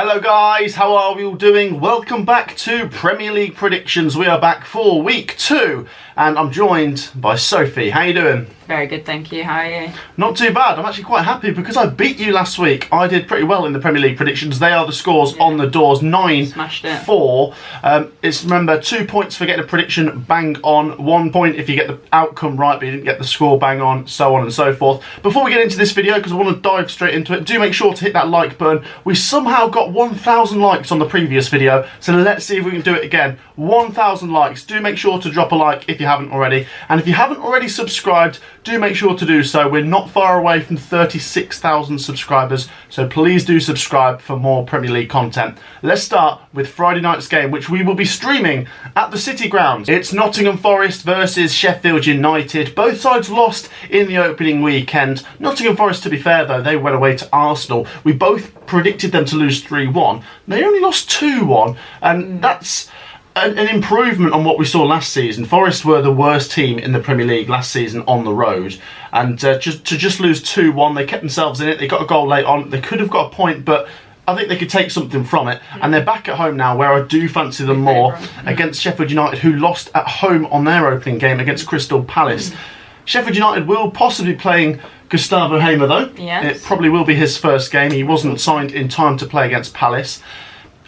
Hello guys, how are we all doing? Welcome back to Premier League predictions. We are back for week 2 and I'm joined by Sophie. How you doing? Very good, thank you. How are you? Not too bad. I'm actually quite happy because I beat you last week. I did pretty well in the Premier League predictions. They are the scores on the doors. 9-4. It's, remember, 2 points for getting a prediction bang on, 1 point if you get the outcome right but you didn't get the score bang on, so on and so forth. Before we get into this video, because I want to dive straight into it, do make sure to hit that like button. We somehow got 1,000 likes on the previous video, so let's see if we can do it again. 1,000 likes. Do make sure to drop a like if you haven't already, and if you haven't already subscribed, do make sure to do so. We're not far away from 36,000 subscribers, so please do subscribe for more Premier League content. Let's start with Friday night's game, which we will be streaming at the City Ground. It's Nottingham Forest versus Sheffield United. Both sides lost in the opening weekend. Nottingham Forest, to be fair though, they went away to Arsenal. We both predicted them to lose 3-1. They only lost 2-1, and that's an improvement on what we saw last season. Forest were the worst team in the Premier League last season on the road, and just lose 2-1, they kept themselves in it. They got a goal late on. They could have got a point, but I think they could take something from it, and they're back at home now, where I do fancy them more against Sheffield United, who lost at home on their opening game against Crystal Palace. Sheffield United will possibly be playing Gustavo Hamer though. Yes. It probably will be his first game. He wasn't signed in time to play against Palace.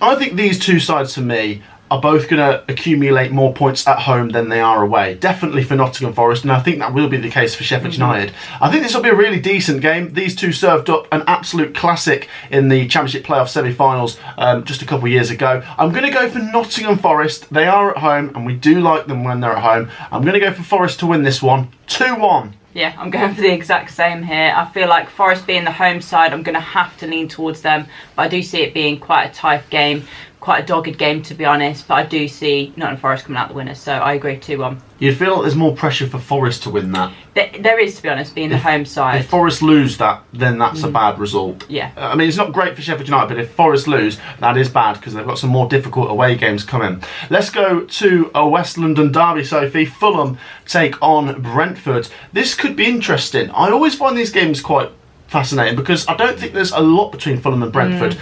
I think these two sides, for me, are both going to accumulate more points at home than they are away. Definitely for Nottingham Forest, and I think that will be the case for Sheffield United. I think this will be a really decent game. These two served up an absolute classic in the Championship playoff semi-finals just a couple of years ago. I'm going to go for Nottingham Forest. They are at home, and we do like them when they're at home. I'm going to go for Forest to win this one, 2-1. Yeah, I'm going for the exact same here. I feel like Forest being the home side, I'm going to have to lean towards them, but I do see it being quite a tight game. Quite a dogged game, to be honest, but I do see Nottingham Forest coming out the winner, so I agree 2-1. You feel like there's more pressure for Forest to win that? There is, to be honest, being the home side. If Forest lose that, then that's a bad result. Yeah. I mean, it's not great for Sheffield United, but if Forest lose, that is bad because they've got some more difficult away games coming. Let's go to a West London derby, Sophie. Fulham take on Brentford. This could be interesting. I always find these games quite fascinating because I don't think there's a lot between Fulham and Brentford.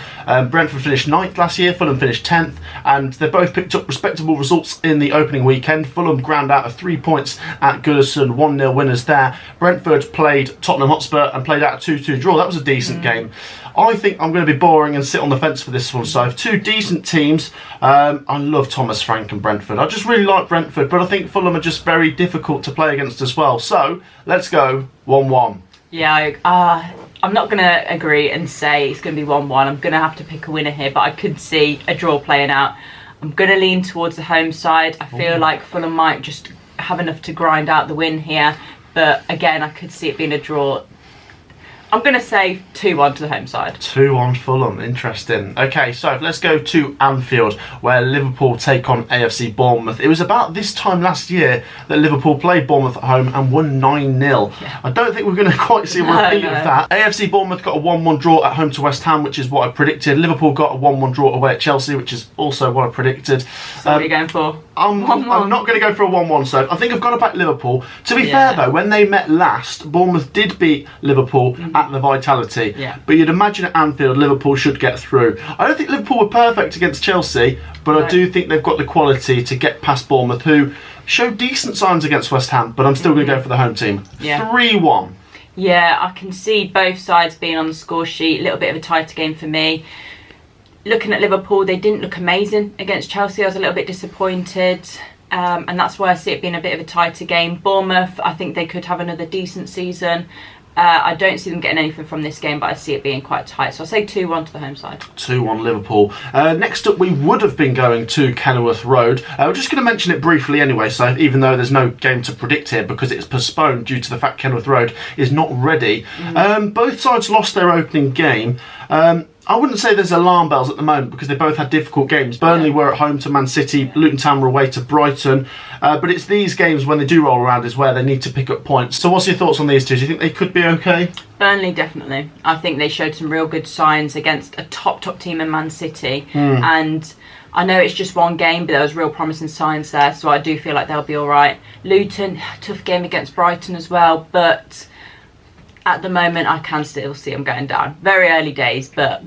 Brentford finished 9th last year, Fulham finished 10th, and they both picked up respectable results in the opening weekend. Fulham ground out of 3 points at Goodison, 1-0 winners there. Brentford played Tottenham Hotspur and played out a 2-2 draw. That was a decent game. I think I'm going to be boring and sit on the fence for this one. So two decent teams. I love Thomas Frank and Brentford. I just really like Brentford, but I think Fulham are just very difficult to play against as well. So let's go 1-1. Yeah, I'm not going to agree and say it's going to be 1-1. I'm going to have to pick a winner here, but I could see a draw playing out. I'm going to lean towards the home side. I feel like Fulham might just have enough to grind out the win here, but again, I could see it being a draw. I'm going to say 2-1 to the home side. 2-1 Fulham, interesting. Okay, so let's go to Anfield, where Liverpool take on AFC Bournemouth. It was about this time last year that Liverpool played Bournemouth at home and won 9-0. Yeah. I don't think we're going to quite see a repeat of that. AFC Bournemouth got a 1-1 draw at home to West Ham, which is what I predicted. Liverpool got a 1-1 draw away at Chelsea, which is also what I predicted. So what are you going for? I'm not going to go for a 1-1, so I think I've got to back Liverpool. To be fair though, when they met last, Bournemouth did beat Liverpool at the Vitality. But you'd imagine at Anfield, Liverpool should get through. I don't think Liverpool were perfect against Chelsea, but I do think they've got the quality to get past Bournemouth, who showed decent signs against West Ham, but I'm still going to go for the home team. 3-1. Yeah, I can see both sides being on the score sheet. A little bit of a tighter game for me. Looking at Liverpool, they didn't look amazing against Chelsea. I was a little bit disappointed, and that's why I see it being a bit of a tighter game. Bournemouth, I think they could have another decent season. I don't see them getting anything from this game, but I see it being quite tight. So I'll say 2-1 to the home side. 2-1 Liverpool. Next up, we would have been going to Kenilworth Road. We're just going to mention it briefly anyway, so even though there's no game to predict here because it's postponed due to the fact Kenilworth Road is not ready. Both sides lost their opening game. I wouldn't say there's alarm bells at the moment because they both had difficult games. Burnley were at home to Man City, Luton Town were away to Brighton. But it's these games when they do roll around is where they need to pick up points. So what's your thoughts on these two? Do you think they could be okay? Burnley, definitely. I think they showed some real good signs against a top team in Man City. And I know it's just one game, but there was real promising signs there. So I do feel like they'll be all right. Luton, tough game against Brighton as well. But at the moment, I can still see them going down. Very early days, but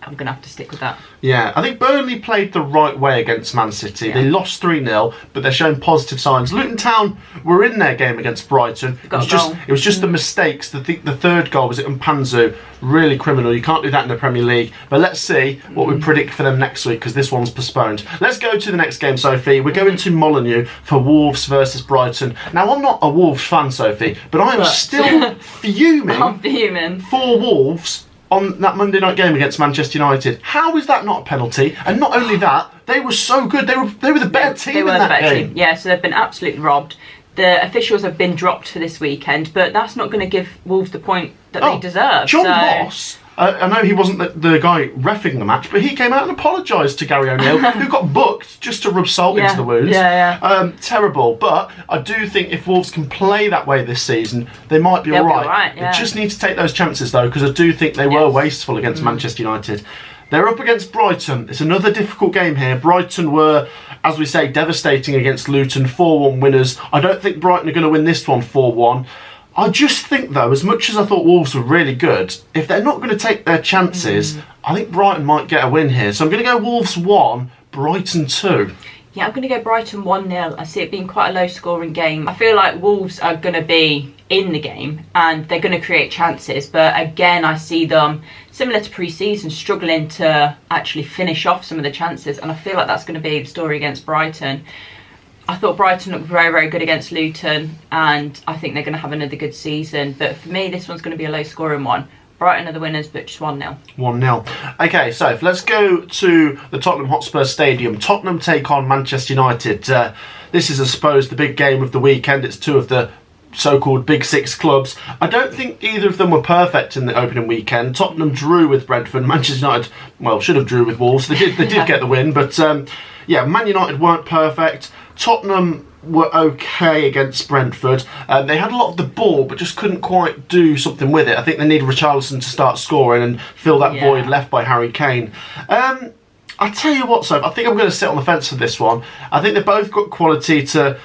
I'm going to have to stick with that. Yeah, I think Burnley played the right way against Man City. Yeah. They lost 3-0, but they're showing positive signs. Luton Town were in their game against Brighton. It was just the mistakes. The third goal was at Mpanzu. Really criminal. You can't do that in the Premier League. But let's see what we predict for them next week, because this one's postponed. Let's go to the next game, Sophie. We're going to Molineux for Wolves versus Brighton. Now, I'm not a Wolves fan, Sophie, but I am still fuming. I'm fuming. For Wolves on that Monday night game against Manchester United. How is that not a penalty? And not only that, they were so good. They were the better team in that game. Yeah, so they've been absolutely robbed. The officials have been dropped for this weekend, but that's not going to give Wolves the point that they deserve. John Moss, I know he wasn't the guy reffing the match, but he came out and apologised to Gary O'Neill, who got booked just to rub salt into the wounds. Terrible. But I do think if Wolves can play that way this season, they might be all right. They just need to take those chances, though, because I do think they were wasteful against Manchester United. They're up against Brighton. It's another difficult game here. Brighton were, as we say, devastating against Luton, 4-1 winners. I don't think Brighton are going to win this one 4-1. I just think, though, as much as I thought Wolves were really good, if they're not going to take their chances, I think Brighton might get a win here. So I'm going to go Wolves 1, Brighton 2. Yeah, I'm going to go Brighton 1-0. I see it being quite a low-scoring game. I feel like Wolves are going to be in the game and they're going to create chances. But again, I see them, similar to pre-season, struggling to actually finish off some of the chances. And I feel like that's going to be the story against Brighton. I thought Brighton looked very, very good against Luton, and I think they're going to have another good season. But for me, this one's going to be a low-scoring one. Brighton are the winners, but just 1-0. 1-0. Okay, so let's go to the Tottenham Hotspur Stadium. Tottenham take on Manchester United. This is, I suppose, the big game of the weekend. It's two of the so-called Big Six clubs. I don't think either of them were perfect in the opening weekend. Tottenham drew with Brentford. Manchester United, well, should have drew with Wolves. They did get the win, but Man United weren't perfect. Tottenham were okay against Brentford. They had a lot of the ball, but just couldn't quite do something with it. I think they needed Richarlison to start scoring and fill that void left by Harry Kane. I tell you what, I think I'm going to sit on the fence for this one. I think they've both got quality to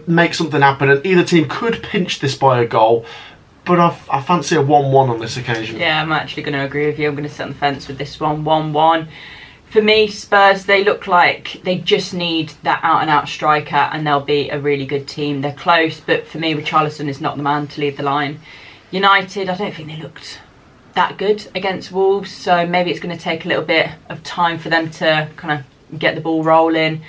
make something happen, and either team could pinch this by a goal. But I fancy a 1-1 on this occasion. Yeah, I'm actually going to agree with you. I'm going to sit on the fence with this one, 1-1. For me, Spurs, they look like they just need that out-and-out striker and they'll be a really good team. They're close, but for me, Richarlison is not the man to lead the line. United, I don't think they looked that good against Wolves, so maybe it's going to take a little bit of time for them to kind of get the ball rolling.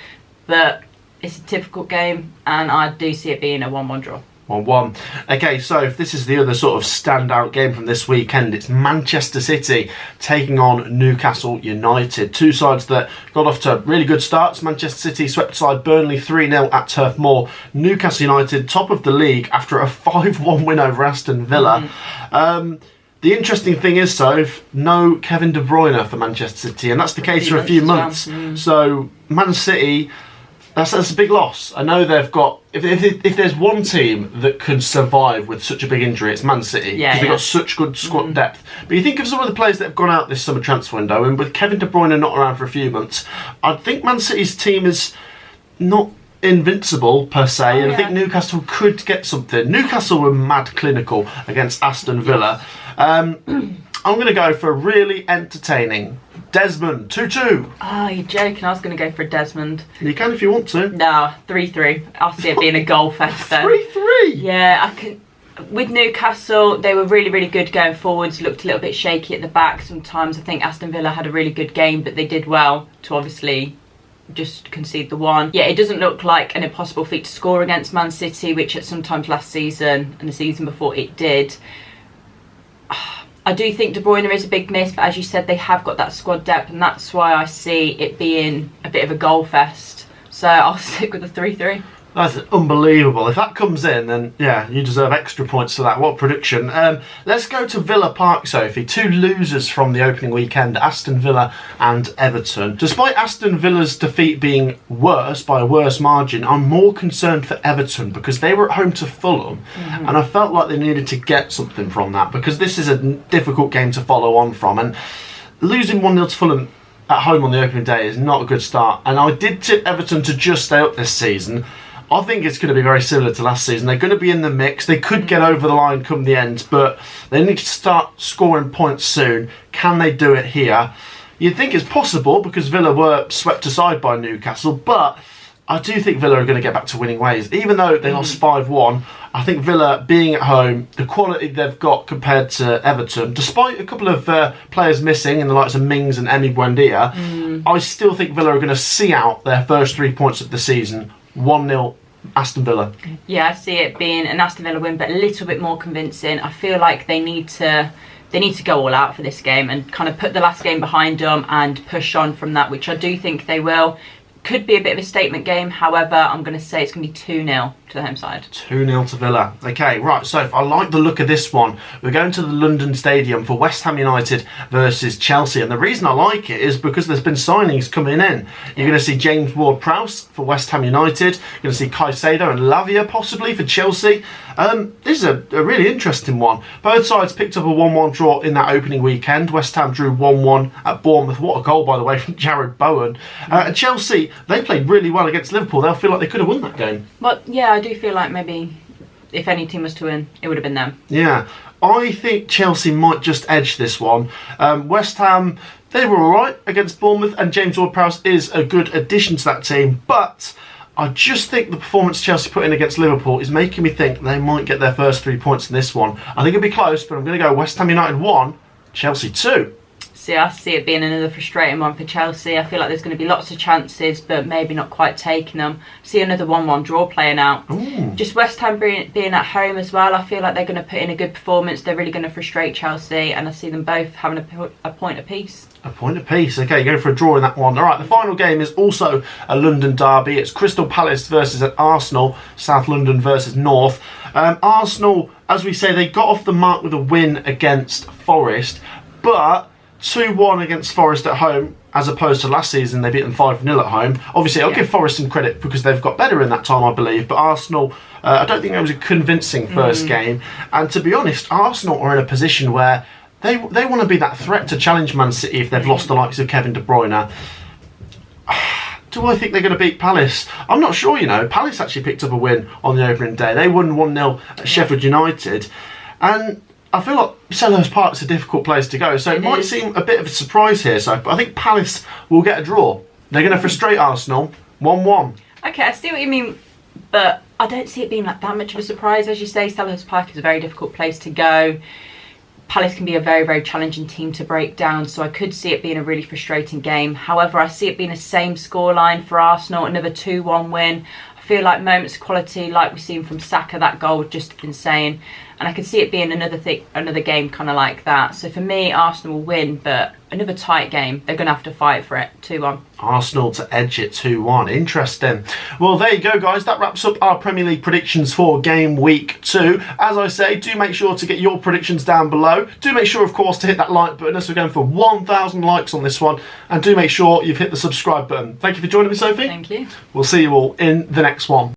But it's a difficult game, and I do see it being a 1-1 draw. 1-1. Okay, so if this is the other sort of standout game from this weekend, it's Manchester City taking on Newcastle United. Two sides that got off to really good starts. Manchester City swept aside Burnley 3-0 at Turf Moor. Newcastle United top of the league after a 5-1 win over Aston Villa. The interesting thing is, no Kevin De Bruyne for Manchester City, and that's the case for a few months. So Man City, that's a big loss. I know they've got, if there's one team that can survive with such a big injury, it's Man City, because they've got such good squad depth. But you think of some of the players that have gone out this summer transfer window, and with Kevin De Bruyne not around for a few months, I think Man City's team is not invincible per se, and I think Newcastle could get something. Newcastle were mad clinical against Aston Villa. I'm going to go for a really entertaining Desmond 2-2. Oh, you're joking. I was going to go for a Desmond. You can if you want to. No, 3-3. I see it being a goal fest then. 3-3? Yeah, I can. With Newcastle, they were really, really good going forwards, looked a little bit shaky at the back sometimes. I think Aston Villa had a really good game, but they did well to obviously just concede the one. Yeah, it doesn't look like an impossible feat to score against Man City, which at sometimes last season and the season before it did. I do think De Bruyne is a big miss, but as you said, they have got that squad depth, and that's why I see it being a bit of a goal fest. So I'll stick with the 3-3. That's unbelievable. If that comes in, then yeah, you deserve extra points for that. What prediction. Let's go to Villa Park, Sophie. Two losers from the opening weekend, Aston Villa and Everton. Despite Aston Villa's defeat being worse, by a worse margin, I'm more concerned for Everton because they were at home to Fulham, and I felt like they needed to get something from that because this is a difficult game to follow on from, and losing 1-0 to Fulham at home on the opening day is not a good start. And I did tip Everton to just stay up this season. I think it's going to be very similar to last season. They're going to be in the mix. They could get over the line come the end, but they need to start scoring points soon. Can they do it here? You'd think it's possible because Villa were swept aside by Newcastle, but I do think Villa are going to get back to winning ways. Even though they lost 5-1, I think Villa, being at home, the quality they've got compared to Everton, despite a couple of players missing in the likes of Mings and Emi Buendia, I still think Villa are going to see out their first 3 points of the season. 1-0 Aston Villa. Yeah, I see it being an Aston Villa win, but a little bit more convincing. I feel like they need to go all out for this game and kind of put the last game behind them and push on from that, which I do think they will. Could be a bit of a statement game, however, I'm going to say it's going to be 2-0 to the home side. 2-0 to Villa. Okay, right, so I like the look of this one. We're going to the London Stadium for West Ham United versus Chelsea, and the reason I like it is because there's been signings coming in. You're going to see James Ward-Prowse for West Ham United, you're going to see Caicedo and Lavia possibly for Chelsea. This is a really interesting one. Both sides picked up a 1-1 draw in that opening weekend. West Ham drew 1-1 at Bournemouth. What a goal, by the way, from Jared Bowen. Chelsea, they played really well against Liverpool. They'll feel like they could have won that game. But yeah, I do feel like maybe if any team was to win, it would have been them. Yeah, I think Chelsea might just edge this one. West Ham, they were alright against Bournemouth, and James Ward-Prowse is a good addition to that team, but I just think the performance Chelsea put in against Liverpool is making me think they might get their first 3 points in this one. I think it'll be close, but I'm going to go West Ham United 1, Chelsea 2. See, I see it being another frustrating one for Chelsea. I feel like there's going to be lots of chances, but maybe not quite taking them. I see another 1-1 draw playing out. Ooh. Just West Ham being at home as well, I feel like they're going to put in a good performance. They're really going to frustrate Chelsea, and I see them both having a point apiece. A point apiece. Okay, go for a draw in that one. All right, the final game is also a London derby. It's Crystal Palace versus Arsenal, South London versus North. Arsenal, as we say, they got off the mark with a win against Forest, but 2-1 against Forest at home, as opposed to last season, they beat them 5-0 at home. Obviously, I'll give Forest some credit because they've got better in that time, I believe. But Arsenal, I don't think that was a convincing first game. And to be honest, Arsenal are in a position where they want to be that threat to challenge Man City if they've lost the likes of Kevin De Bruyne. Do I think they're going to beat Palace? I'm not sure, you know. Palace actually picked up a win on the opening day. They won 1-0 at Sheffield United. And I feel like Selhurst Park's a difficult place to go, so it might seem a bit of a surprise here. So I think Palace will get a draw. They're going to frustrate Arsenal. 1-1. Okay, I see what you mean, but I don't see it being like that much of a surprise. As you say, Selhurst Park is a very difficult place to go. Palace can be a very, very challenging team to break down, so I could see it being a really frustrating game. However, I see it being the same scoreline for Arsenal, another 2-1 win. I feel like moments of quality, like we've seen from Saka, that goal just insane. And I could see it being another game kind of like that. So for me, Arsenal will win, but another tight game. They're going to have to fight for it. 2-1. Arsenal to edge it 2-1. Interesting. Well, there you go, guys. That wraps up our Premier League predictions for game week 2. As I say, do make sure to get your predictions down below. Do make sure, of course, to hit that like button as we're going for 1,000 likes on this one. And do make sure you've hit the subscribe button. Thank you for joining me, Sophie. Thank you. We'll see you all in the next one.